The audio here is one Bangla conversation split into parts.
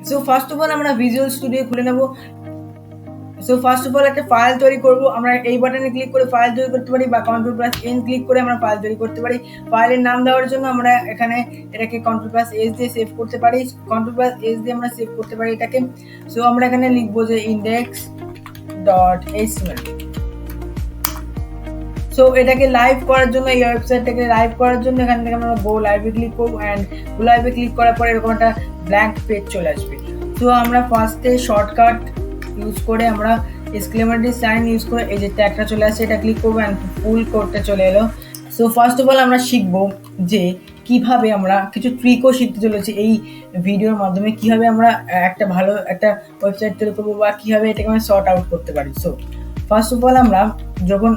সো ফার্স্ট অফ অল আমরা ভিজুয়াল স্টুডিও খুলে নেব। সো ফার্স্ট অফ অল একটা ফাইল তৈরি করব। আমরা এই বাটনে ক্লিক করে ফাইল তৈরি করতে পারি বা Ctrl+N ক্লিক করে আমরা ফাইল তৈরি করতে পারি। ফাইলের নাম দেওয়ার জন্য আমরা এখানে এটাকে Ctrl+S দিয়ে সেভ করতে পারি। Ctrl+S দিয়ে আমরা সেভ করতে পারি এটাকে। সো আমরা এখানে লিখবো যে index.html। সো এটাকে লাইভ করার জন্য, এই ওয়েবসাইটটাকে লাইভ করার জন্য এখান থেকে আমরা গো লাইভে ক্লিক করবো। অ্যান্ড গো লাইভে ক্লিক করার পরে এরকম একটা ব্ল্যাঙ্ক পেজ চলে আসবে। সো আমরা ফার্স্টে শর্টকাট ইউজ করে আমরা এক্সক্লেমেটরি সাইন ইউজ করে এই যে ট্যাগটা চলে আসছে এটা ক্লিক করবো অ্যান্ড ফুল কোডটা চলে এলো। সো ফার্স্ট অফ অল আমরা শিখবো যে কিভাবে আমরা কিছু ট্রিকও শিখতে চলেছি এই ভিডিওর মাধ্যমে, কিভাবে আমরা একটা ভালো একটা ওয়েবসাইট তৈরি করবো বা কিভাবে এটাকে আমরা সর্ট আউট করতে পারি। সো ফার্স্ট অফ অল আমরা যখন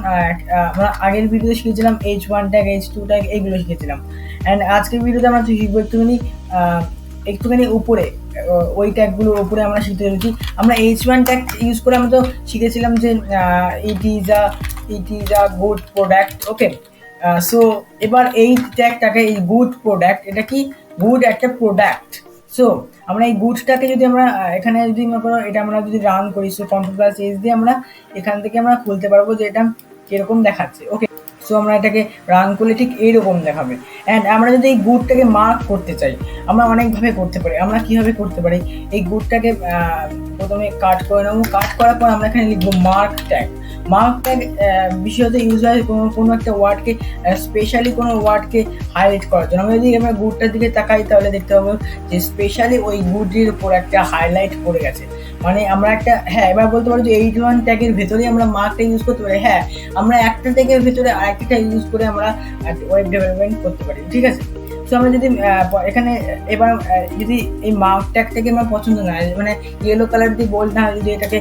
আমরা আগের ভিডিওতে শিখেছিলাম H1 ট্যাগ, H2 ট্যাগ, এইগুলো শিখেছিলাম। অ্যান্ড আজকের ভিডিওতে আমরা শিখবো একটুখানি উপরে ওই ট্যাগগুলোর উপরে আমরা শিখতে চলেছি। আমরা H1 ট্যাগ ইউজ করে আমরা তো শিখেছিলাম যে it is a good product. Okay, so এবার এই ট্যাগটাকে, এই গুড প্রোডাক্ট, এটা কি গুড একটা প্রোডাক্ট। সো আমরা এই গুডসটাকে যদি আমরা এখানে যদি মনে করো এটা আমরা যদি রান করি, সো Ctrl+S দিয়ে আমরা এখান থেকে আমরা খুলতে পারবো যে এটা কিরকম দেখাচ্ছে। ওকে, সো আমরা এটাকে রান করলে ঠিক এইরকম দেখাবে। অ্যান্ড আমরা যদি এই গুডটাকে মার্ক করতে চাই আমরা অনেকভাবে করতে পারি। আমরা কীভাবে করতে পারি, এই গুডটাকে প্রথমে কাট করে নেবো। কাট করার পর আমরা এখানে লিখবো মার্ক ট্যাগ। মার্ক ট্যাগ বিশেষত ইউজ হয় কোনো একটা ওয়ার্ডকে, স্পেশালি কোনো ওয়ার্ডকে হাইলাইট করার জন্য। আমরা যদি আমরা গুডটার দিকে তাকাই তাহলে দেখতে পাবো যে স্পেশালি ওই গুডটির উপর একটা হাইলাইট পড়ে গেছে। মানে আমরা একটা, হ্যাঁ এবার বলতে পারি যে H1 ট্যাগের ভেতরেই আমরা মার্কটা ইউজ করতে পারি। হ্যাঁ, আমরা একটা ট্যাগের ভেতরে আরেকটা ইউজ করে আমরা ওয়েব ডেভেলপমেন্ট করতে পারি, ঠিক আছে। সো আমরা যদি এখানে এবার যদি এই মার্ক ট্যাগটাকে আমার পছন্দ না হয়, মানে ইয়েলো কালার দিয়ে বোল্ড না হয়, যদি এটাকে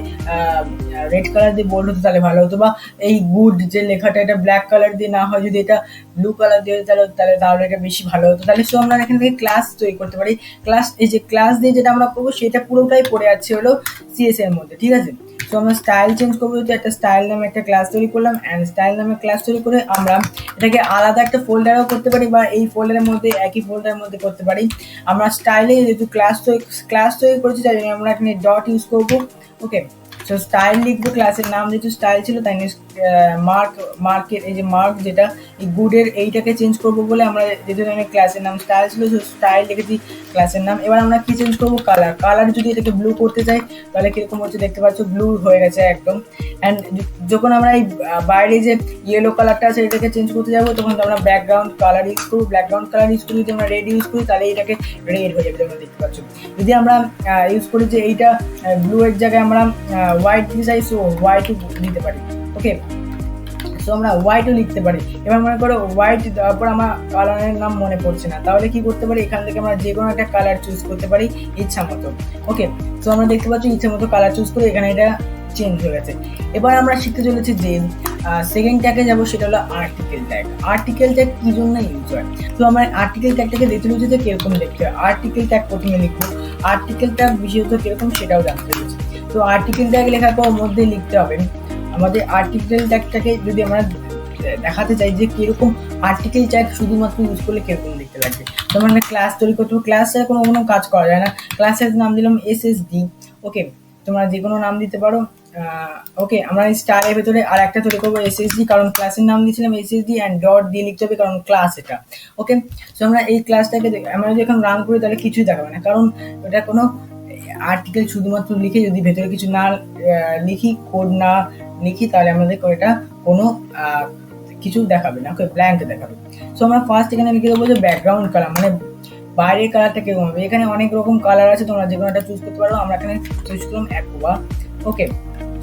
রেড কালার দিয়ে বোল্ড হতো তাহলে ভালো হতো, বা এই গুড যে লেখাটা এটা ব্ল্যাক কালার দিয়ে না হয়, যদি এটা ব্লু কালার দিয়ে তাহলে এটা বেশি ভালো হতো। তাহলে সো আমরা এখান থেকে ক্লাস তৈরি করতে পারি। এই যে ক্লাস দিয়ে যেটা আমরা করবো সেটা পুরোটাই পড়ে যাচ্ছে হলো CSS এর মধ্যে, ঠিক আছে। সো আমরা স্টাইল চেঞ্জ করবো, যে একটা স্টাইল নামে একটা ক্লাস তৈরি করলাম। অ্যান্ড স্টাইল নামে ক্লাস তৈরি করে আমরা এটাকে আলাদা একটা ফোল্ডারও করতে পারি বা এই ফোল্ডারের মধ্যে একই ফোল্ডারের মধ্যে করতে পারি। আমরা স্টাইলে যেহেতু ক্লাস তৈরি করেছি তাই জন্য আমরা এখানে ডট ইউজ করবো। ওকে, সো স্টাইল লিখবো, ক্লাসের নাম যেহেতু স্টাইল ছিল তাই মার্কের এই যে মার্ক যেটা এই গুডের এইটাকে চেঞ্জ করবো বলে আমরা যেহেতু ক্লাসের নাম স্টাইল ছিল, সো স্টাইল লিখেছি ক্লাসের নাম। এবার আমরা কি চেঞ্জ করবো, কালার যদি এটাকে ব্লু করতে চাই তাহলে কিরকম হচ্ছে দেখতে পাচ্ছ, ব্লু হয়ে গেছে একদম। অ্যান্ড যখন আমরা এই বাইরে যে ইয়েলো কালারটা আছে এটাকে চেঞ্জ করতে যাবো তখন আমরা ব্যাকগ্রাউন্ড কালার ইউজ করবো। ব্যাকগ্রাউন্ড কালার ইউজ করি যদি আমরা রেড ইউজ করি তাহলে এটাকে রেড হয়ে যাবে, তোমরা দেখতে পাচ্ছ। যদি আমরা ইউজ করি যে এইটা ব্লু এর জায়গায় আমরা হোয়াইট দিতে চাই, সো হোয়াইটও দিতে পারি। ওকে, সো আমরা হোয়াইটও লিখতে পারি। এবার মনে করো হোয়াইট দেওয়ার পর আমার কালারের নাম মনে পড়ছে না, তাহলে কি করতে পারি, এখান থেকে আমরা যে কোনো একটা কালার চুজ করতে পারি ইচ্ছা মতো। ওকে, সো আমরা দেখতে পাচ্ছি ইচ্ছা মতো কালার চুজ করে এখানে এটা চেঞ্জ হয়ে গেছে। এবার আমরা শিখতে চলেছি যে সেকেন্ড ট্যাগে যাবো, সেটা হলো আর্টিকেল ট্যাগ। আর্টিকেল ট্যাগ কি জন্য ইউজ হয়, তো আমরা আর্টিকেল ট্যাগটাকে দেখতে চলেছি যে কিরকম দেখতে হয়। আর্টিকেল ট্যাগ প্রথমে লিখবো, আর্টিকেল ট্যাগ বিশেষত কিরকম সেটাও জানতে চলেছি। তো আর্টিকেল ট্যাগ লেখার পর মধ্যে লিখতে হবে আমাদের আর্টিকেল ট্যাগটাকে যদি আমরা দেখাতে চাই যে কিরকম আর্টিকেল ট্যাগ শুধুমাত্র ইউজ করলে কিরকম দেখতে লাগবে। যেমন একটা ক্লাস তৈরি করতে হবে, ক্লাসে কোনো কাজ করা যায় না, ক্লাসের নাম দিলাম SSD। ওকে, তোমরা যে কোনো নাম দিতে পারো। ওকে, আমরা স্টারের ভেতরে আর একটা তৈরি করবো SSD, কারণ ক্লাসের নাম দিয়েছিলাম SSD অ্যান্ড ডট দিয়ে লিখতে হবে কারণ ক্লাস এটা। ওকে, সো আমরা এই ক্লাসটাকে আমরা যদি এখন রান করি তাহলে কিছুই দেখাবে না, কারণ এটা কোনো আর্টিকেল শুধুমাত্র লিখে যদি ভেতরে কিছু না লিখি, কোড না লিখি, তাহলে আমাদের এটা কোনো কিছু দেখাবে না। ওকে, ব্ল্যাঙ্ক দেখাবে। সো আমরা ফার্স্ট এখানে লিখে দেবো যে ব্যাকগ্রাউন্ড কালার, মানে বাইরের কালারটা কিরকম হবে। এখানে অনেক রকম কালার আছে, তোমরা যে কোনো একটা চুজ করতে পারো। আমরা এখানে চুজ করলাম অ্যাকোয়া। ওকে,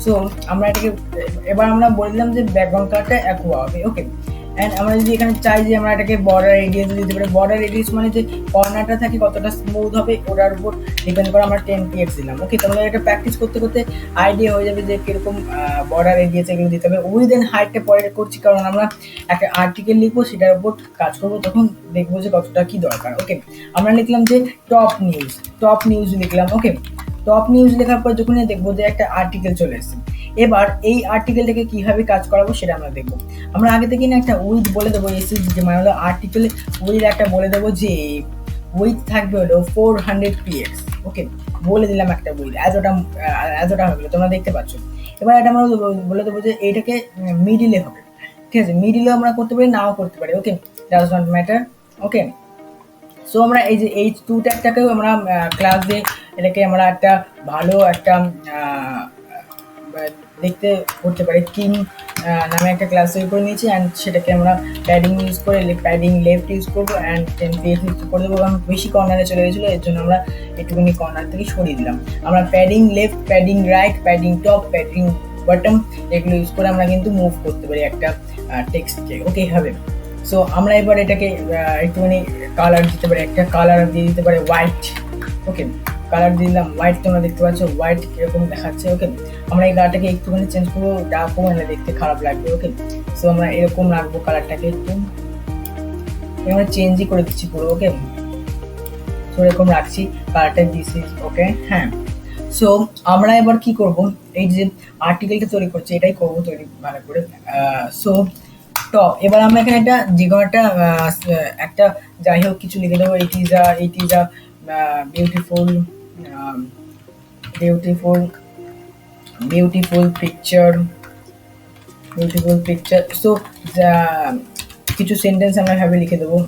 সো আমরা এটাকে এবার আমরা বললাম যে ব্যাকগ্রাউন্ড কালারটা অ্যাকোয়া হবে। ওকে, অ্যান্ড আমরা যদি এখানে চাই যে আমরা এটাকে বর্ডার রেডিয়াস দিতে পারি। বর্ডার রেডিয়াস মানে যে কর্নারটা থাকে কতটা স্মুথ হবে ওটার উপর ডিপেন্ড করে আমরা 10 px দিলাম। ওকে, তোমরা এটা প্র্যাকটিস করতে করতে আইডিয়া হয়ে যাবে যে কিরকম বর্ডার রেডিয়াস এগুলো দিতে হবে। উইথ এন্ড হাইটটা পরে করছি, কারণ আমরা একটা আর্টিকেল লিখবো, সেটার উপর কাজ করবো, তখন দেখবো যে কতটা কি দরকার। ওকে, আমরা লিখলাম যে টপ নিউজ লিখলাম। ওকে, টপ নিউজ লেখার পর যখন দেখবো যে একটা আর্টিকেল চলে এসেছে, এবার এই আর্টিকেলটাকে কিভাবে কাজ করাবো সেটা আমরা দেখবো। আমরা আগে থেকে না একটা উইথ বলে দেবো, SSD মানে হলো আর্টিকেল উইথ একটা বলে দেবো যে উইথ থাকবে হলো 400 px। ওকে, বলে দিলাম একটা বই এতটা হয়ে গেলো, তোমরা দেখতে পাচ্ছ। এবার এটা আমরা বলে দেবো যে এইটাকে মিডিলে হবে, ঠিক আছে, মিডিলে আমরা করতে পারি, নাও করতে পারি, okay, does not matter. Okay, so আমরা এই যে H2 ট্যাগটাকেও আমরা ক্লাস দিয়ে এটাকে আমরা একটা ভালো একটা দেখতে করতে পারি। থিম নামে একটা ক্লাস তৈরি করে নিয়েছি, অ্যান্ড সেটাকে আমরা প্যাডিং ইউজ করে প্যাডিং লেফট ইউজ করবো অ্যান্ড 10 px ইউজ করে দেবো। কারণ বেশি কর্নারে চলে গেছিলো, এর জন্য আমরা একটুখানি কর্নার থেকে সরিয়ে দিলাম। আমরা padding left, padding right, padding top, padding bottom এগুলো ইউজ করে আমরা কিন্তু মুভ করতে পারি একটা টেক্সটকে। ওকে হবে। সো আমরা এবার এটাকে একটুখানি কালার দিতে পারি, একটা কালার দিয়ে দিতে পারি হোয়াইট। ওকে, কালার দিলাম হোয়াইট, তোমরা দেখতে পাচ্ছ হোয়াইট কিরকম দেখাচ্ছে। ওকে, আমরা এই কালারটাকে একটুখানি চেঞ্জ করবো, ডার্ক মানে দেখতে খারাপ লাগবে। ওকে, সো আমরা এরকম রাখবো কালারটাকে, একটু আমরা চেঞ্জই করে দিচ্ছি পুরো। ওকে, সো এরকম রাখছি কালারটা, দিস ইজ ওকে। হ্যাঁ, সো আমরা এবার কি করব, এই যে আর্টিকেলটা তৈরি করছি এটাই করবো তৈরি ভালো করে। সো টপ, এবার আমরা এখানে একটা যে কোনো একটা যাই হোক কিছু লিখে দেবো। It is a beautiful picture. So কিছু সেন্টেন্স আমরা ভাবে লিখে দেবো।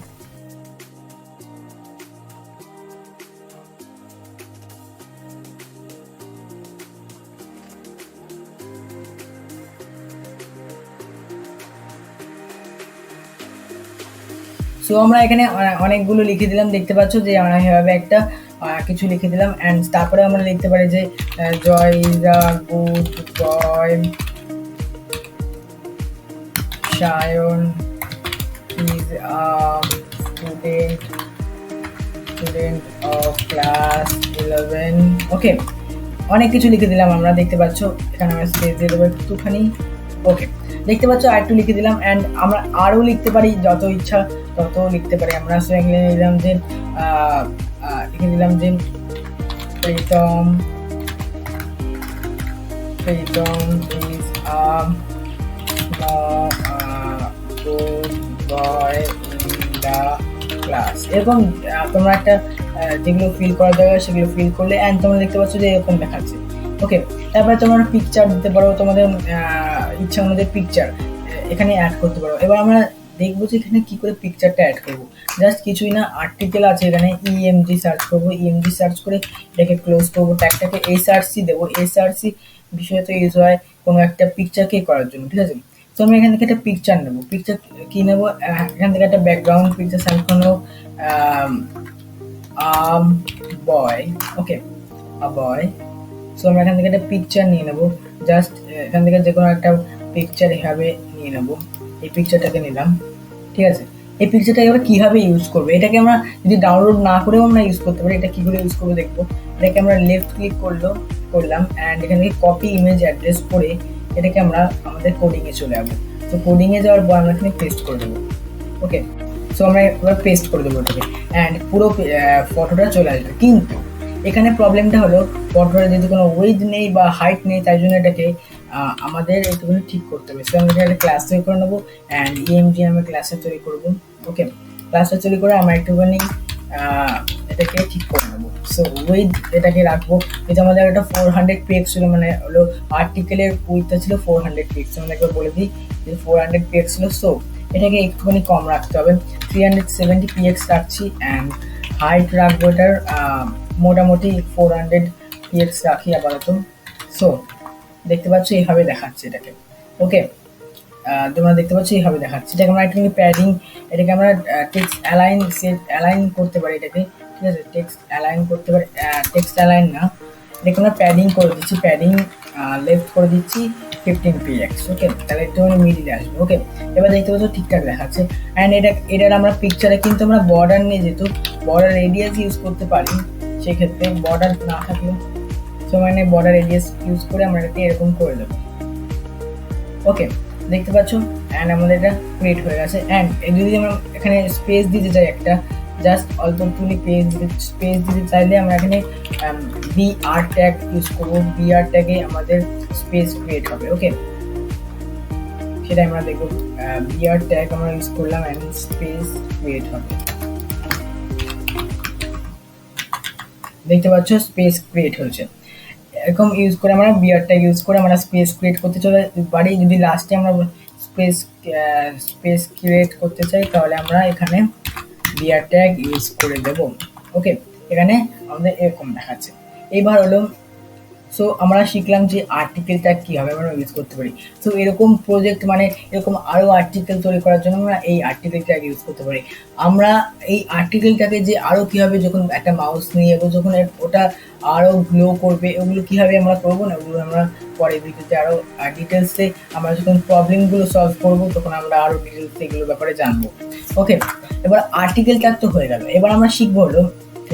সো আমরা এখানে অনেকগুলো লিখে দিলাম, দেখতে পাচ্ছ যে আমরা এভাবে একটা কিছু লিখে দিলাম। অ্যান্ড তারপরে আমরা লিখতে পারি যে Joy is a good boy, Sayan is a student of class 11। Okay, অনেক কিছু লিখে দিলাম আমরা, দেখতে পাচ্ছ। এখানে আমরা স্পেস দিয়ে দেবো একটুখানি। ওকে, দেখতে পাচ্ছ আর একটু লিখে দিলাম। অ্যান্ড আমরা আরও লিখতে পারি, যত ইচ্ছা তত লিখতে পারি আমরা। সো এখানে লিখে দিলাম যে Pritam is a good boy in the class. এরকম তোমরা একটা যেগুলো ফিল করা যাবে সেগুলো ফিল করলে, অ্যান্ড তোমরা দেখতে পাচ্ছ যে এরকম দেখাচ্ছে। ওকে, তারপরে তোমরা পিকচার দিতে পারো, তোমাদের ইচ্ছা অনুযায়ী পিকচার এখানে অ্যাড করতে পারো। এবার আমরা দেখবো যে এখানে কি করে পিকচারটা অ্যাড করবো। জাস্ট কিছুই না, আর্টিকেল আছে এখানে, ইএমজি সার্চ করবো, ইএমজি সার্চ করে এটাকে ক্লোজ করবো, ট্যাগটাকে এসআরসি দেবো। এসআরসি বিষয়ত ইউজ হয় কোনো একটা পিকচারকে করার জন্য, ঠিক আছে। তো আমি এখান থেকে একটা পিকচার নেবো। পিকচার কি নেবো, এখান থেকে একটা ব্যাকগ্রাউন্ড পিকচার সার্চ করবো, বয়। ওকে, আ বয়। সো আমরা এখান থেকে একটা পিকচার নিয়ে নেবো। জাস্ট এখান থেকে যে কোনো একটা পিকচার এভাবে নিয়ে নেবো। এই পিকচারটাকে নিলাম, ঠিক আছে। এই পিকচারটাকে আমরা কীভাবে ইউজ করবো, এটাকে আমরা যদি ডাউনলোড না করেও আমরা ইউজ করতে পারি। এটা কী করে ইউজ করবো দেখবো। এটাকে আমরা লেফট ক্লিক করলাম অ্যান্ড এখান থেকে কপি ইমেজ অ্যাড্রেস করে এটাকে আমরা আমাদের কোডিংয়ে চলে যাবো। তো কোডিংয়ে যাওয়ার পর আমরা এখানে পেস্ট করে দেবো। ওকে, সো আমরা এবার পেস্ট করে দেবো এটাকে, অ্যান্ড পুরো ফটোটা চলে আসবে। কিন্তু এখানে প্রবলেমটা হলো ফটোটা যদি কোনো উইডথ নেই বা হাইট নেই, তাই জন্য এটাকে আমাদের একটুখানি ঠিক করতে হবে। সো আমরা একটা ক্লাস তৈরি করে নেবো, অ্যান্ড ইএমজি আমরা ক্লাসটা তৈরি করবো। ওকে, ক্লাসটা তৈরি করে আমরা একটুখানি এটাকে ঠিক করে নেবো। সো উইথ এটাকে রাখবো, এটা আমাদের একটা 400 পিএক্স ছিল, মানে হলো আর্টিকেলের উইথটা ছিল 400 পিএক্স। আমরা একবার বলে দিই যে 400 পিএক্স ছিল। সো এটাকে একটুখানি কম রাখতে হবে, 370 পিএক্স রাখছি। অ্যান্ড হাইট রাখবো এটার মোটামুটি 400 পিএক্স রাখি আপাতত। সো দেখতে পাচ্ছ এইভাবে দেখাচ্ছে এটাকে। ওকে, তোমরা দেখতে পাচ্ছ এইভাবে দেখাচ্ছে। এটাকে আমরা একটুখানি প্যাডিং, এটাকে আমরা টেক্সট অ্যালাইন করতে পারি এটাকে, ঠিক আছে। টেক্সট অ্যালাইন করতে পারি, টেক্সট অ্যালাইন না, এটাকে আমরা প্যাডিং করে দিচ্ছি। প্যাডিং লেফট করে দিচ্ছি 15 পিএক্স। ওকে, তাহলে একটুখানি মিডিলে আসবে। ওকে, এবার দেখতে পাচ্ছ ঠিকঠাক দেখাচ্ছে। অ্যান্ড এটার আমরা পিকচারে কিন্তু আমরা বর্ডার নিয়ে, যেহেতু বর্ডার রেডিয়াস ইউজ করতে পারি, সেক্ষেত্রে বর্ডার না থাকলে মানে বর্ডার রেডিয়াস ইউজ করে আমরা এটাকে এরকম করে দেবো। ওকে, দেখতে পাচ্ছ, অ্যান্ড আমাদের এটা ক্রিয়েট হয়ে গেছে। অ্যান্ড যদি আমরা এখানে স্পেস দিতে চাই, একটা জাস্ট অল্প একটুখানি স্পেস দিতে চাইলে আমরা এখানে বিআর ট্যাগ ইউজ করবো। বিআর ট্যাগে আমাদের স্পেস ক্রিয়েট হবে। ওকে, সেটা আমরা দেখবো। বিআর ট্যাগ আমরা ইউজ করলাম অ্যান্ড স্পেস ক্রিয়েট হবে। দেখতে পাচ্ছ স্পেস ক্রিয়েট হয়েছে। এরকম ইউজ করে আমরা বিয়ার ট্যাগ ইউজ করে আমরা স্পেস ক্রিয়েট করতে চলে পারি। যদি লাস্টে আমরা স্পেস ক্রিয়েট করতে চাই তাহলে আমরা এখানে বিয়ার ট্যাগ ইউজ করে দেব। ওকে, এখানে আমাদের এরকম দেখাচ্ছে। এইবার হলো সো আমরা শিখলাম যে আর্টিকেল ট্যাগ কীভাবে আমরা ইউজ করতে পারি। সো এরকম প্রজেক্ট মানে এরকম আরও আর্টিকেল তৈরি করার জন্য আমরা এই আর্টিকেল ট্যাগ ইউজ করতে পারি। আমরা এই আর্টিকেলটাকে যে আরও কীভাবে যখন একটা মাউস নিয়ে যাবো, যখন ওটা আরও গ্লো করবে, ওগুলো কীভাবে আমরা করবো না, ওগুলো আমরা পরে ভিডিওতে আরও ডিটেলসে আমরা যখন প্রবলেমগুলো সলভ করবো তখন আমরা আরও ডিটেলসে এগুলোর ব্যাপারে জানবো। ওকে, এবার আর্টিকেল ট্যাগ তো হয়ে গেল। এবার আমরা শিখবো হলো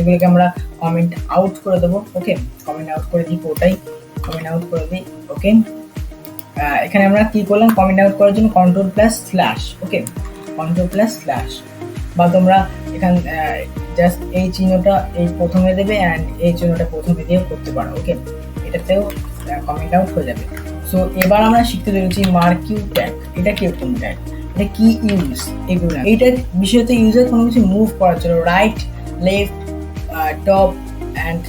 এগুলোকে আমরা কমেন্ট আউট করে দেবো। ওকে, কমেন্ট আউট করে দিই, ওটাই কমেন্ট আউট করে দিই। ওকে, এখানে আমরা কি করলাম, কমেন্ট আউট করার জন্য Ctrl+/। ওকে, Ctrl+/, বা তোমরা এখান জাস্ট এই চিহ্নটা এই প্রথমে দেবে অ্যান্ড এই চিহ্নটা প্রথমে দিয়ে করতে পারো। ওকে, এটাতেও কমেন্ট আউট হয়ে যাবে। সো এবার আমরা শিখতে চলেছি মার্কিউ ট্যাগ। এটা কিরকম ট্যাগ, এটা কি ইউজ, এগুলো এইটার বিষয়তে ইউজের কোনো কিছু মুভ করার জন্য রাইট, লেফট, টপ অ্যান্ড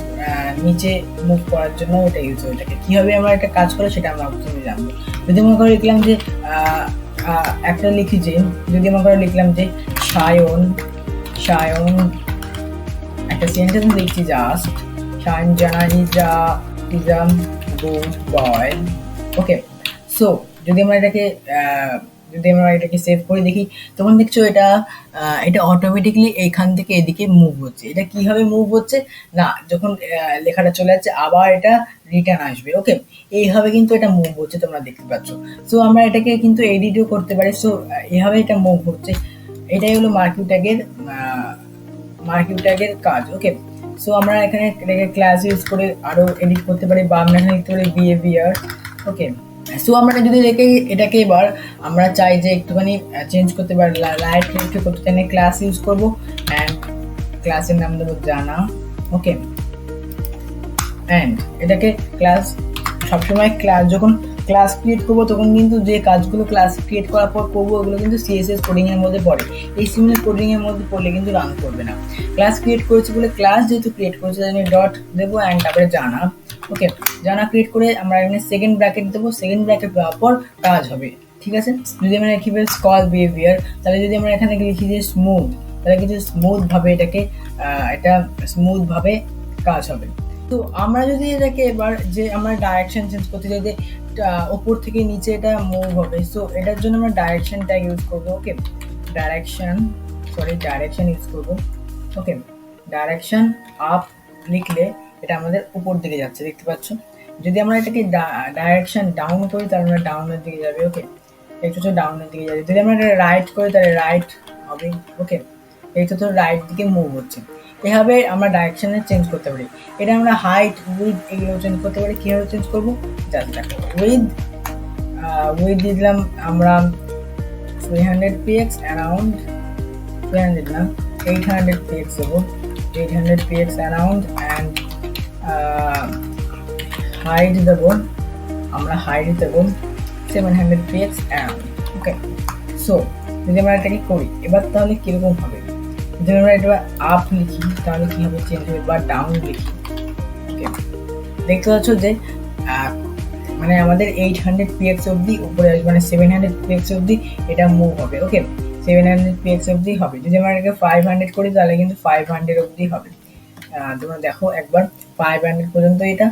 নিচে মুভ করার জন্য এটা ইউজ হয়ে থাকে। কীভাবে আমরা একটা কাজ করে সেটা আমরা প্রথমে জানবো। যদি মনে করে লিখলাম যে একটা লিখি যে, যদি মনে করে লিখলাম যে সায়ন একটা সেন্টেন্স লিখছি জাস্ট, সায়ন জানাই যা is a good boy. Okay, so যদি আমরা এটাকে সেভ করে দেখি তখন দেখছো এটা অটোমেটিকলি এইখান থেকে এদিকে মুভ হচ্ছে। এটা কিভাবে মুভ হচ্ছে না, যখন লেখাটা চলে যাচ্ছে আবার এটা রিটার্ন আসবে। ওকে, এইভাবে কিন্তু এটা মুভ হচ্ছে, তোমরা দেখতে পাচ্ছ। সো আমরা এটাকে কিন্তু এডিটও করতে পারি। সো এইভাবে এটা মুভ হচ্ছে। এটাই হলো মার্কিউ ট্যাগের কাজ। ওকে, সো আমরা এখানে ক্লাস ইউজ করে আরও এডিট করতে পারি, বা আমরা এখানে লিখতে পারি বিহেভিয়ার। ওকে, সো আমরা যদি এটাকে এবার আমরা চাই যে একটুখানি চেঞ্জ করতে পারি, লাইট ক্লিক করতে চাই, ক্লাস ইউজ করবো অ্যান্ড ক্লাসের নাম দেবো জানা। ওকে, অ্যান্ড এটাকে ক্লাস সবসময় যখন ক্লাস ক্রিয়েট করবো তখন কিন্তু যে কাজগুলো ক্লাস ক্রিয়েট করার পর করবো ওগুলো কিন্তু সিএসএস কোডিংয়ের মধ্যে পড়ে। HTML কোডিংয়ের মধ্যে পড়লে কিন্তু রান করবে না। ক্লাস ক্রিয়েট করেছি বলে ক্লাস যেহেতু ক্রিয়েট করেছে তাই আমি ডট দেবো অ্যান্ড তারপরে জানা। ওকে, জানা ক্রিয়েট করে আমরা এখানে সেকেন্ড ব্র্যাকেট দেবো। সেকেন্ড ব্র্যাকেট দেওয়ার পর কাজ হবে, ঠিক আছে। যদি আমরা কীভাবে স্কল বিহেভিয়ার, তাহলে যদি আমরা এখানে লিখি যে স্মুথ, তাহলে কিছু স্মুথভাবে এটা স্মুথভাবে কাজ হবে। তো আমরা যদি এটাকে এবার যে আমরা ডাইরেকশন চেঞ্জ করতে চাই যে ওপর থেকে নিচে এটা মুভ হবে, সো এটার জন্য আমরা ডাইরেকশন ট্যাগ ইউজ করবো। ওকে, ডাইরেকশন ইউজ করবো। ওকে, ডাইরেকশন আপ লিখলে এটা আমাদের উপর দিকে যাচ্ছে, দেখতে পাচ্ছ। যদি আমরা এটাকে ডাইরেকশন ডাউন করি তাহলে আমরা ডাউনের দিকে যাবে। ওকে, একটু ডাউনের দিকে যাবে। যদি আমরা এটা রাইট করি তাহলে রাইট হবে। ওকে, এইটা তো রাইট দিকে মুভ হচ্ছে। এভাবে আমরা ডাইরেকশনে চেঞ্জ করতে পারি। এটা আমরা হাইট, উইথ এগুলো চেঞ্জ করতে পারি। কীভাবে চেঞ্জ করবো, জাস্ট দেখো, উইথ দিলাম আমরা 300 px, অ্যারাউন্ড 300 না 800 px দেবো, 800 px অ্যারাউন্ড, অ্যান্ড হাইট দেবো, আমরা হাইট দেবো 700 px অ্যারাউন্ড। ওকে, সো যদি আমরা এটাকে করি এবার তাহলে কীরকম হবে, যদি আমরা এটা আপ লিখি তাহলে কী হবে, চেঞ্জ হবে, বা ডাউন লিখি। ওকে, দেখতে পাচ্ছ যে মানে আমাদের 800 px অবধি উপরে আসবে, মানে 700 px অবধি এটা মুভ হবে। ওকে, 700 px অবধি হবে। যদি আমরা এটাকে 500 করি তাহলে কিন্তু 500 অবধি হবে। তোমরা দেখো একবার 500 পর্যন্ত এটা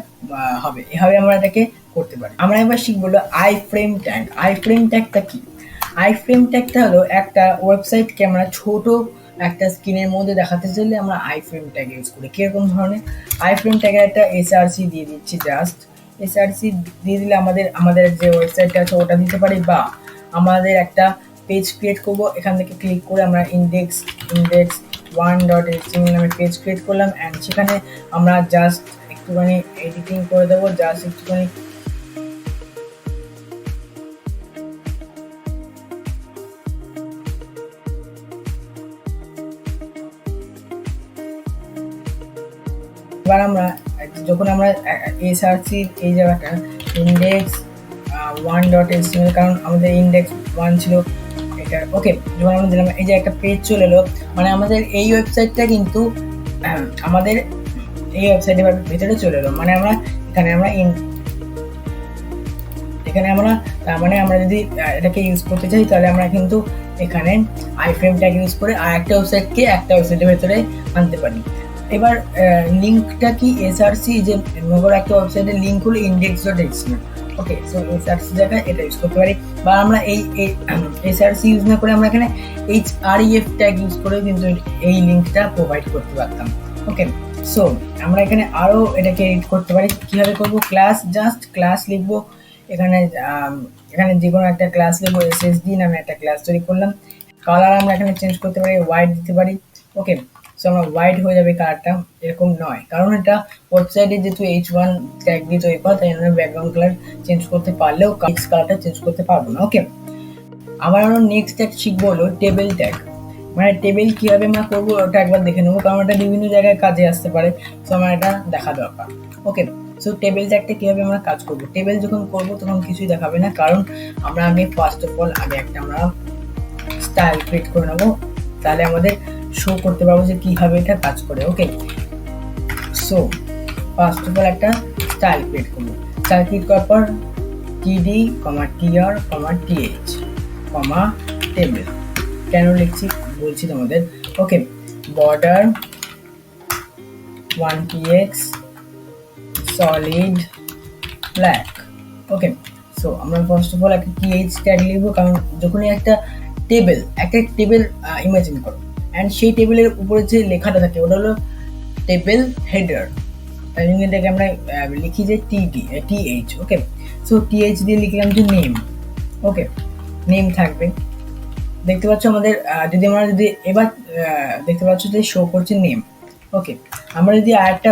হবে। এভাবে আমরা এটাকে করতে পারি। আমরা এবার শিখবো হলো iframe tag. Iframe ট্যাগটা কি? আই ফ্রেম ট্যাগটা হলো একটা ওয়েবসাইটকে আমরা ছোট একটা স্ক্রিনের মধ্যে দেখাতে চাইলে আমরা আই ফ্রেম ট্যাগ ইউজ করি। কীরকম ধরনের আই ফ্রেম ট্যাগের একটা এসআরসি দিয়ে দিচ্ছি, জাস্ট এসআরসি দিয়ে দিলে আমাদের যে ওয়েবসাইটটা আছে ওটা দিতে পারি, বা আমাদের একটা পেজ ক্রিয়েট করবো, এখান থেকে ক্লিক করে আমরা index 1.html নামে পেজ ক্রিয়েট করলাম, অ্যান্ড সেখানে আমরা জাস্ট একটুখানি এডিটিং করে দেবো, জাস্ট একটুখানি এবার আমরা যখন আমরা এসআরসি এই জায়গাটা index 1.html, কারণ আমাদের index 1 ছিল এটা। ওকে, যখন আমরা দিলাম এই যে একটা পেজ চলে এলো, মানে আমাদের এই ওয়েবসাইটটা কিন্তু আমাদের এই ওয়েবসাইটের ভিতরে চলে এলো, মানে আমরা এখানে আমরা তার মানে আমরা যদি এটাকে ইউজ করতে চাই তাহলে আমরা কিন্তু এখানে আইফ্রেম ট্যাগ ইউজ করে আর একটা ওয়েবসাইটকে একটা ওয়েবসাইটের ভেতরে আনতে পারি। এবার লিঙ্কটা কি এসআরসি, যে মনে একটা ওয়েবসাইটের লিঙ্ক হলো index.html, ওকে। সো এসআরসি জায়গায় এটা ইউজ করতে পারি, বা আমরা এই এসআরসি ইউজ না করে আমরা এখানে href ট্যাগ ইউজ করে কিন্তু এই লিঙ্কটা প্রোভাইড করতে পারতাম, ওকে। সো আমরা এখানে আরো এটাকে এডিট করতে পারি। কিভাবে করব? জাস্ট ক্লাস লিখবো, এখানে যে কোনো একটা ক্লাস লিখবো, এসএসডি নামে একটা ক্লাস তৈরি করলাম। কালার আমরা এখানে চেঞ্জ করতে পারি, হোয়াইট দিতে পারি, ওকে। সো আমরা হোয়াইট হয়ে যাবে কালারটা, এরকম নয়, কারণ এটা ওয়েবসাইটে যেহেতু h1 ট্যাগ দিয়ে তৈরি করা, তাই আমরা ব্যাকগ্রাউন্ড কালার চেঞ্জ করতে পারলেও কালারটা চেঞ্জ করতে পারবো না, ওকে। আমরা নেক্সট ট্যাগ শিখবো হলো টেবিল ট্যাগ। মানে টেবিল কিভাবে আমরা করবো ওটা একবার দেখে নেবো, কারণ এটা বিভিন্ন জায়গায় কাজে আসতে পারে, সো আমার এটা দেখা দরকার, ওকে। সো টেবিল ট্যাগটা কিভাবে আমরা কাজ করবো? টেবিল যখন করবো তখন কিছুই দেখাবে না, কারণ আমরা আগে ফার্স্ট অফ অল একটা আমরা স্টাইল ক্রিয়েট করে নেবো, তাহলে আমাদের শো করতে পারবো যে কিভাবে এটা কাজ করে, ওকে। সো ফার্স্ট অফ অল একটা স্টাইল ক্রিয়েট করবো। স্টাইল ক্রিয়েট করার পর td, tr, th, টেবিল। কেন লিখছি বলছি তোমাদের, ওকে। বর্ডার 1px সলিড ব্ল্যাক, ওকে। সো আমরা ফার্স্ট অফ অল একটা th ট্যাগ লিখবো, কারণ যখনই একটা টেবিল ইমাজিন করো অ্যান্ড সেই টেবিলের উপরে যে লেখাটা থাকে ওটা হলো টেবিল হেডার, তাই জন্য এটাকে আমরা লিখি যে th, ওকে। সো th দিয়ে লিখলাম যে নেম, ওকে। নেম থাকবে, দেখতে পাচ্ছ আমাদের যদি এবার দেখতে পাচ্ছ যে শো করছে নেম, ওকে। আমরা যদি আরেকটা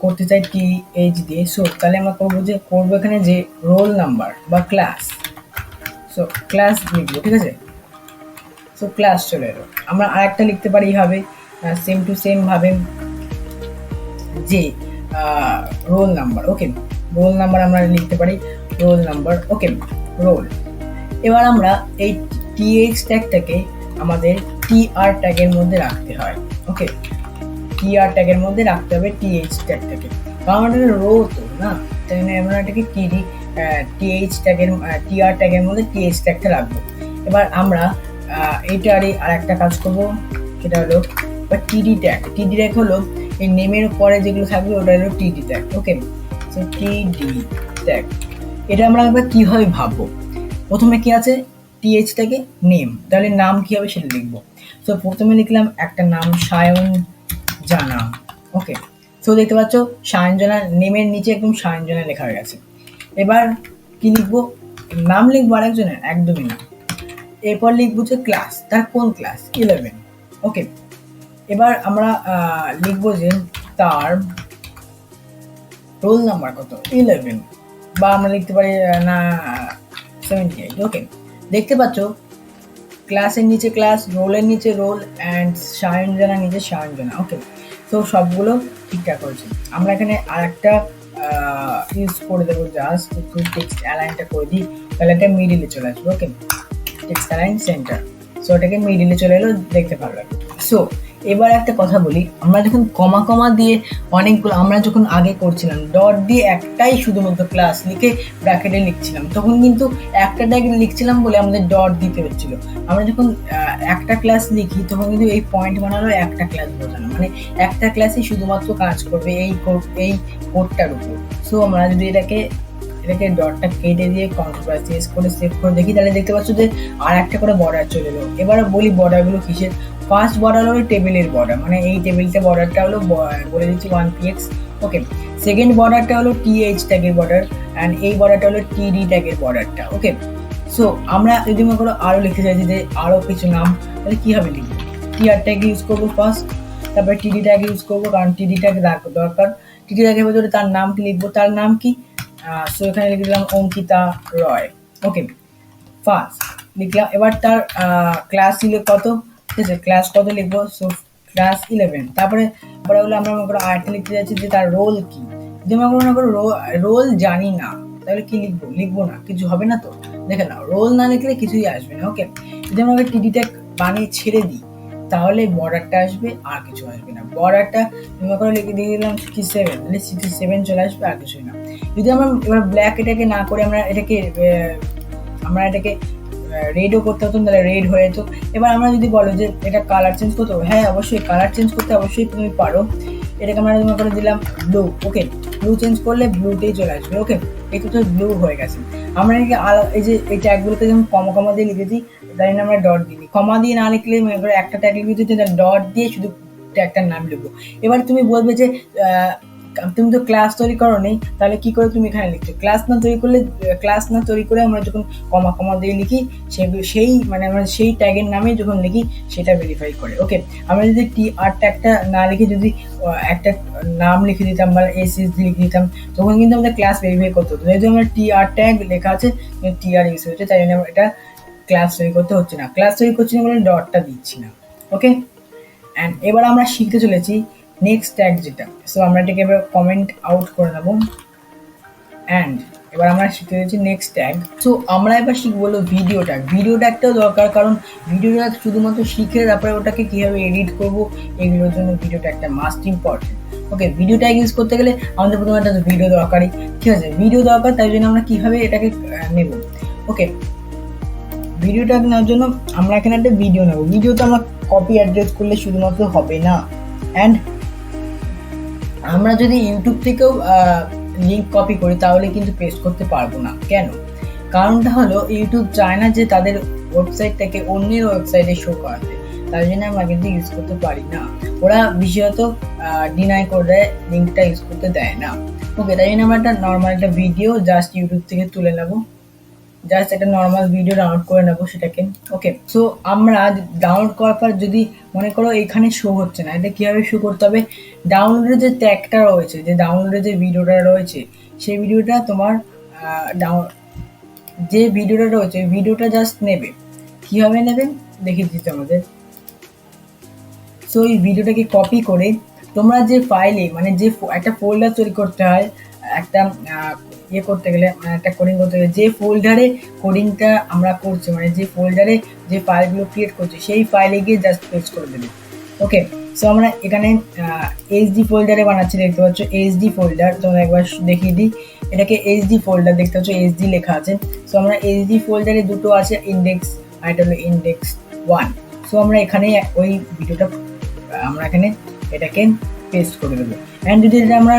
করতে চাই th দিয়ে, সো তাহলে আমরা করবো এখানে যে রোল নাম্বার বা ক্লাস, সো ক্লাস লিখবো, ঠিক আছে। সো ক্লাস চলে এলো। আমরা আরেকটা লিখতে পারি এইভাবে, সেম টু সেম ভাবে যে রোল নাম্বার, ওকে। রোল নাম্বার আমরা লিখতে পারি রোল নাম্বার, ওকে, রোল। এবার আমরা এই th ট্যাগটাকে আমাদের tr ট্যাগের মধ্যে রাখতে হয়, ওকে। tr ট্যাগের মধ্যে রাখতে হবে th ট্যাগটাকে, কারণ এটা রো তো না, তাই জন্য আমরা এটাকে tr ট্যাগের মধ্যে th ট্যাগটা রাখবো। এবার আমরা এইটারই আর একটা কাজ করবো, সেটা হলো td ট্যাগ হলো এই নেমের পরে যেগুলো থাকবে ওটা হলো td ট্যাগ, ওকে। সো td ট্যাগ এটা আমরা এবার কিভাবে ভাববো? প্রথমে কি আছে th ট্যাগে নেম, তাহলে নাম কি হবে সেটা লিখবো। সো প্রথমে লিখলাম একটা নাম সায়ন জানা, ওকে। সো দেখতে পাচ্ছ সায়ন জানা নেমের নিচে একদম সায়ন জানা লেখা হয়ে গেছে। এবার কি লিখবো? নাম লিখবো আরেকজনের? একদমই না। এরপর লিখবো যে ক্লাস, তার কোন ক্লাস? 11, ওকে। এবার আমরা লিখবো যে তার রোল নাম্বার কত? 11, বা আমরা লিখতে পারি না 78, ওকে। দেখতে পাচ্ছ ক্লাসের নিচে ক্লাস, রোলের নিচে রোল, অ্যান্ড সায়নজানা নিচে সায়নজানা, ওকে। তো সবগুলো ঠিকঠাক হয়েছে। আমরা এখানে আর একটা ইউজ করে দেবো, জাস্ট একটু টেক্সট অ্যালাইনটা করে দিই, তাহলে এটা মিডিলে চলে আসবে, ওকে। টেক্সট অ্যালাইন সেন্টার, সো এটাকে মিডিলে চলে এলো, দেখতে ভালো লাগে। সো এবার একটা কথা বলি, আমরা যখন কমা দিয়ে অনেকগুলো, আমরা যখন আগে করছিলাম ডট দিয়ে একটাই শুধুমাত্র ক্লাস লিখে ব্র্যাকেটে লিখছিলাম, তখন কিন্তু একটা ট্যাগ লিখছিলাম বলে আমাদের ডট দিতে হচ্ছিল। আমরা যখন একটা ক্লাস লিখি তখন কিন্তু এই পয়েন্ট বানালো একটা ক্লাস বোঝানো, মানে একটা ক্লাসই শুধুমাত্র কাজ করবে এই কোডটার উপর। সো আমরা যদি এটাকে ডটটা কেটে দিয়ে কন্ট্রোল+S করে সেভ করে দেখি, তাহলে দেখতে পাচ্ছ যে আর একটা করে বর্ডার চলে এলো। এবার বলি বর্ডারগুলো কিসের? ফার্স্ট বর্ডার হলো টেবিলের বর্ডার, মানে এই টেবিলটা বর্ডারটা হলো বলে দিচ্ছি 1px, ওকে। সেকেন্ড বর্ডারটা হলো th ট্যাগের বর্ডার, অ্যান্ড এই বর্ডারটা হলো td ট্যাগের বর্ডারটা, ওকে। সো আমরা যদি মনে করো আরও লিখতে চাইছি যে আরও কিছু নাম, তাহলে কীভাবে লিখবো? tr ট্যাগ ইউজ করবো ফার্স্ট, তারপরে td ট্যাগ ইউজ করবো, কারণ td ট্যাগ দরকার। td ট্যাগের ভেতরে তার নামটি লিখবো, তার নাম কি? সো এখানে লিখে দিলাম অঙ্কিতা রয়, ওকে। ফার্স্ট লিখলাম। এবার তার ক্লাস ছিল কত, ঠিক আছে, ক্লাস কত লিখবো? So class 11। তারপরে হলো আমরা মনে করো আরেকটা লিখতে যাচ্ছি যে তার রোল কি। যদি মনে করো রোল জানি না, তাহলে কি লিখবো না, কিছু হবে না তো। দেখে নাও, রোল না লিখলে কিছুই আসবে না, ওকে। যদি আমরা td ট্যাগ বানিয়ে ছেড়ে দিই, তাহলে বর্ডারটা আসবে, আর কিছু আসবে না। বর্ডারটা মনে করে লিখে দিয়ে দিলাম 67, তাহলে 67 চলে আসবে, আর কিছুই না। যদি আমরা এবার ব্ল্যাক এটাকে না করে আমরা এটাকে রেডও করতে হতো, তাহলে রেড হয়ে যেত। এবার আমরা যদি বলো যে এটা কালার চেঞ্জ করতে হবে, হ্যাঁ অবশ্যই কালার চেঞ্জ করতে অবশ্যই তুমি পারো। এটাকে আমরা মনে করে দিলাম ব্লু, ওকে, ব্লু চেঞ্জ করলে ব্লুতেই চলে আসবে, ওকে, এটা তো ব্লু হয়ে গেছে। আমরা এটাকে এই যে এই ট্যাগগুলোকে যেমন কমা কমা দিয়ে লিখেছি, তাই জন্য আমরা ডট দিই, কমা দিয়ে না লিখলে মনে করে একটা ট্যাগ লিখেছি, ডট দিয়ে শুধু ট্যাগটার নাম লিখবো। এবার তুমি বলবে যে তুমি তো ক্লাস তৈরি করো নি, তাহলে কি করে তুমি এখানে লিখছো? ক্লাস না তৈরি করে আমরা যখন কমা কমা দিয়ে লিখি, সেই মানে আমরা সেই ট্যাগের নামে যখন লিখি সেটা ভেরিফাই করে, ওকে। আমরা যদি TR ট্যাগটা না লিখে যদি একটা নাম লিখে দিতাম বা SSD লিখে দিতাম, তখন কিন্তু আমাদের ক্লাস ভেরিফাই করতে হতো। যেহেতু আমরা TR ট্যাগ লেখা আছে, TR ইউজ হচ্ছে, তাই জন্য এটা ক্লাস তৈরি করতে হচ্ছে না, ক্লাস তৈরি করছি না বলে ডটটা দিচ্ছি না, ওকে। অ্যান্ড এবার আমরা শিখতে চলেছি নেক্সট ট্যাগ যেটা। সো আমরা এটাকে এবার কমেন্ট আউট করে নেবো। অ্যান্ড এবার আমরা শিখতে চলেছি নেক্সট ট্যাগ। সো আমরা এবার শিখবো হলো ভিডিও ট্যাগ। ভিডিও ট্যাগটাও দরকার, কারণ ভিডিও ট্যাগ শুধুমাত্র শিখে তারপরে ওটাকে কীভাবে এডিট করবো এগুলোর জন্য ভিডিও ট্যাগটা মাস্ট ইম্পর্টেন্ট, ওকে। ভিডিও ট্যাগ ইউজ করতে গেলে আমাদের প্রথমে একটা ভিডিও দরকারি, ঠিক আছে, ভিডিও দরকার, তাই জন্য আমরা কীভাবে এটাকে নেব, ওকে। ভিডিও ট্যাগ নেওয়ার জন্য আমরা এখানে একটা ভিডিও নেবো। ভিডিওতে আমরা কপি অ্যাড্রেস করলে শুধুমাত্র হবে না, অ্যান্ড আমরা যদি ইউটিউব থেকেও লিঙ্ক কপি করি তাহলে কিন্তু পেস্ট করতে পারবো না। কেন? কারণটা হলো ইউটিউব চায় না যে তাদের ওয়েবসাইটটাকে অন্যের ওয়েবসাইটে শো করাতে, তার জন্য আমরা কিন্তু ইউজ করতে পারি না। ওরা বিশেষত ডিনাই করে দেয়, লিঙ্কটা ইউজ করতে দেয় না, ওকে। তাই জন্য আমরা একটা নর্মাল একটা ভিডিও জাস্ট ইউটিউব থেকে তুলে নেবো, জাস্ট একটা নর্মাল ভিডিও ডাউনলোড করে নেবো সেটাকে, ওকে। সো আমরা ডাউনলোড করার পর যদি মনে করো এখানে শো হচ্ছে না, এটা কীভাবে শো করতে হবে? ডাউনলোডের যে ট্যাগটা রয়েছে, যে ডাউনলোডের যে ভিডিওটা রয়েছে, সেই ভিডিওটা তোমার যে ভিডিওটা রয়েছে ওই ভিডিওটা জাস্ট নেবে। কীভাবে নেবেন দেখিয়ে দিতে আমাদের। সো এই ভিডিওটাকে কপি করে তোমরা যে ফাইলে মানে যে একটা ফোল্ডার তৈরি করতে হয়, একটা ইয়ে করতে গেলে, মানে একটা কোডিং করতে গেলে, যে ফোল্ডারে কোডিংটা আমরা করছি, মানে যে ফোল্ডারে যে ফাইলগুলো ক্রিয়েট করছি সেই ফাইলে গিয়ে জাস্ট পেস্ট করে দেবে, ওকে। সো আমরা এখানে HD ফোল্ডারে বানাচ্ছি, দেখতে পাচ্ছ HD ফোল্ডার। তোমরা একবার দেখিয়ে দিই, এটাকে HD ফোল্ডার, দেখতে পাচ্ছ SD লেখা আছে। সো আমরা SD ফোল্ডারে দুটো আছে, ইন্ডেক্স আর এটা হলো index 1। সো আমরা এখানে ওই ভিডিওটা আমরা এখানে এটাকে পেস্ট করে দেবো। অ্যান্ড যদি এটা আমরা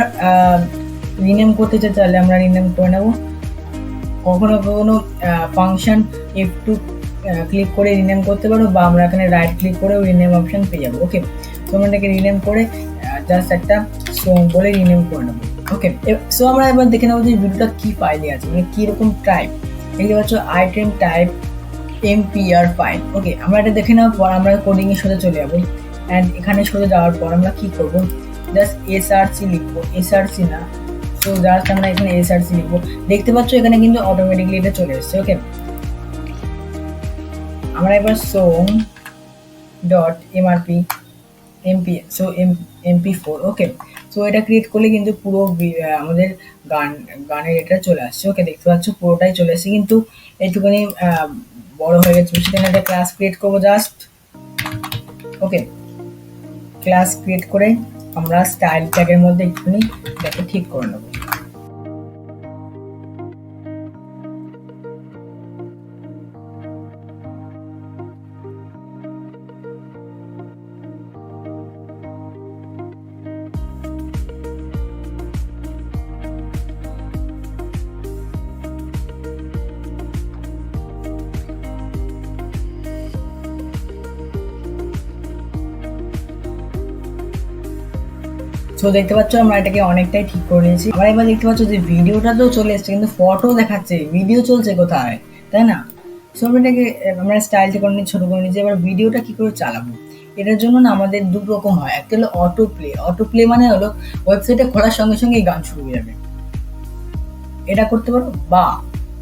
রিনেম করতে চাই তাহলে আমরা রিনেম করে নেব। কখনো কখনো ফাংশন F2 ক্লিক করে রিনেম করতে পারো, বা আমরা এখানে রাইট ক্লিক করেও রিনেম অপশন পেয়ে যাবো, ওকে। তো আমরা এটাকে রিনেম করে জাস্ট একটা সোম বলে রিনেম করে নেবো, ওকে। সো আমরা এবার দেখে নেবো যে ভিডিওটা কী ফাইলে আছে, মানে কীরকম টাইপ। দেখতে পাচ্ছ আইটেম টাইপ MPR ফাইল, ওকে। আমরা এটা দেখে নেওয়ার পর আমরা কোডিংয়ের সাথে চলে যাবো। অ্যান্ড এখানে সোজা যাওয়ার পর আমরা কী করবো, জাস্ট SRC লিখবো, SRC না, তো জাস্ট আমরা এখানে SRC লিখবো। দেখতে পাচ্ছ এখানে কিন্তু অটোমেটিকলি এটা চলে এসছে, ওকে। আমরা এবার song.mrp MP4, ওকে। সো এটা ক্রিয়েট করলে কিন্তু পুরো আমাদের গানের এটা চলে আসছে, ওকে। দেখতে পাচ্ছ পুরোটাই চলে আসছে, কিন্তু একটুখানি বড় হয়ে গেছে। সেখানে একটা ক্লাস ক্রিয়েট করবো জাস্ট, ওকে। ক্লাস ক্রিয়েট করে আমরা স্টাইল ট্যাগের মধ্যে একটুখানি এটাকে ঠিক করে নেবো। সো দেখতে পাচ্ছ আমরা এটাকে অনেকটাই ঠিক করে নিয়েছি। আমরা এবার দেখতে পাচ্ছ যে ভিডিওটা তো চলে এসছে, কিন্তু ফটো দেখাচ্ছে, ভিডিও চলছে কোথায়, তাই না? সো এটাকে আমরা স্টাইলটা করে নিই, ছোটো করে নিচ্ছি। এবার ভিডিওটা কী করে চালাবো, এটার জন্য না আমাদের দু রকম হয়। একটা হলো অটো প্লে। অটো প্লে মানে হলো ওয়েবসাইটে খোলার সঙ্গে সঙ্গে এই গান শুরু হয়ে যাবে, এটা করতে পারো। বা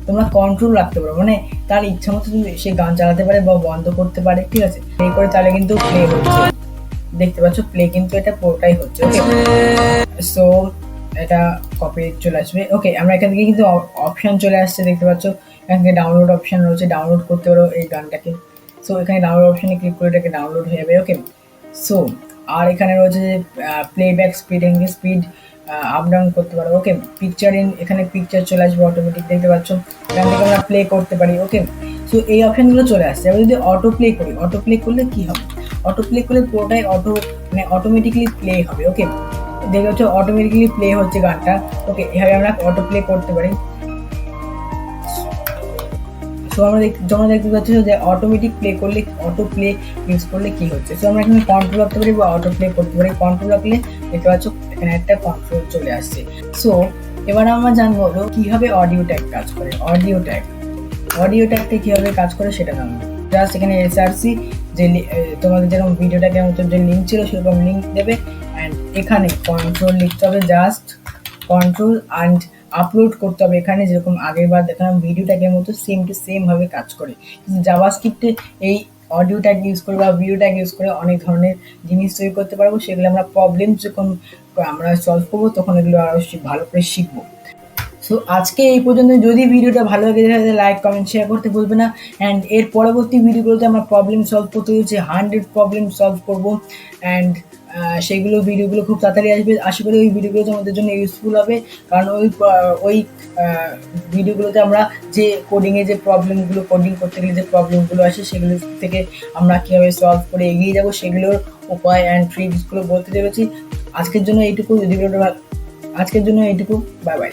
তোমরা কন্ট্রোল রাখতে পারো, মানে তার ইচ্ছা মতো তুমি সে গান চালাতে পারে বা বন্ধ করতে পারে, ঠিক আছে। প্লে করে তাহলে কিন্তু প্লে হচ্ছে, দেখতে পাচ্ছ প্লে কিন্তু এটা পুরোটাই হচ্ছে, ওকে। সো এটা কপি চলে আসবে, ওকে। আমরা এখান থেকে কিন্তু অপশান চলে আসছে, দেখতে পাচ্ছ এখান থেকে ডাউনলোড অপশান রয়েছে, ডাউনলোড করতে পারো এই গানটাকে। সো এখানে ডাউনলোড অপশনে ক্লিক করে এটাকে ডাউনলোড হয়ে যাবে। ওকে, সো আর এখানে রয়েছে যে playback speed, engage speed up down করতে পারবো। ওকে, পিকচার এখানে পিকচার চলে আসবে অটোমেটিক, দেখতে পাচ্ছ এখান থেকে আমরা প্লে করতে পারি। ওকে, সো এই অপশানগুলো চলে আসছে। এবার যদি অটো প্লে করি, অটো প্লে করলে কি হবে, অটো প্লে করলে পুরোটাই মানে অটোমেটিকলি প্লে হবে। ওকে, দেখতে পাচ্ছ অটোমেটিকলি প্লে হচ্ছে গানটা। ওকে, এভাবে আমরা অটো প্লে করতে পারি। সো আমরা দেখতে পাচ্ছি যে অটোমেটিক প্লে করলে, অটো প্লে ইউজ করলে কি হচ্ছে। সো আমরা এখানে কন্ট্রোল রাখতে পারি বা অটো প্লে করতে পারি। কন্ট্রোল রাখলে দেখতে পাচ্ছ এখানে একটা কন্ট্রোল চলে আসছে। সো এবার আমরা জানবো হলো কিভাবে অডিও ট্যাগ কাজ করে। অডিও ট্যাগটা কিভাবে কাজ করে সেটা জানবো। জাস্ট এখানে এসআরসি যে তোমাদের যেরকম ভিডিওটাকে মতো যে লিঙ্ক ছিল সেরকম লিঙ্ক দেবে, অ্যান্ড এখানে কন্ট্রোল লিখতে হবে, জাস্ট কন্ট্রোল অ্যান্ড আপলোড করতে হবে। এখানে যেরকম আগের বার দেখালাম ভিডিওটাকে মতো সেম টু সেম ভাবে কাজ করে। কিন্তু জাভাস্ক্রিপ্টে এই অডিও ট্যাগ ইউজ করে বা ভিডিও ট্যাগ ইউজ করে অনেক ধরনের জিনিস তৈরি করতে পারবো, সেগুলো আমরা প্রবলেম যখন আমরা সলভ করবো তখন এগুলো আরও ভালো করে শিখবো। সো আজকে এই পর্যন্ত। যদি ভিডিওটা ভালো লাগে তাহলে লাইক কমেন্ট শেয়ার করতে ভুলবে না, অ্যান্ড এর পরবর্তী ভিডিওগুলোতে আমরা প্রবলেম সলভ করতে হচ্ছে 100 প্রবলেম সলভ করবো, অ্যান্ড সেইগুলো ভিডিওগুলো খুব তাড়াতাড়ি আসবে। আশা করি ওই ভিডিওগুলো তোমাদের জন্য ইউজফুল হবে, কারণ ওই ভিডিওগুলোতে আমরা যে কোডিংয়ে যে প্রবলেমগুলো, কোডিং করতে গেলে যে প্রবলেমগুলো আসে সেগুলো থেকে আমরা কীভাবে সলভ করে এগিয়ে যাবো সেগুলোর উপায় অ্যান্ড ট্রিক্সগুলো বলতে চলেছি। আজকের জন্য এইটুকু। Bye bye.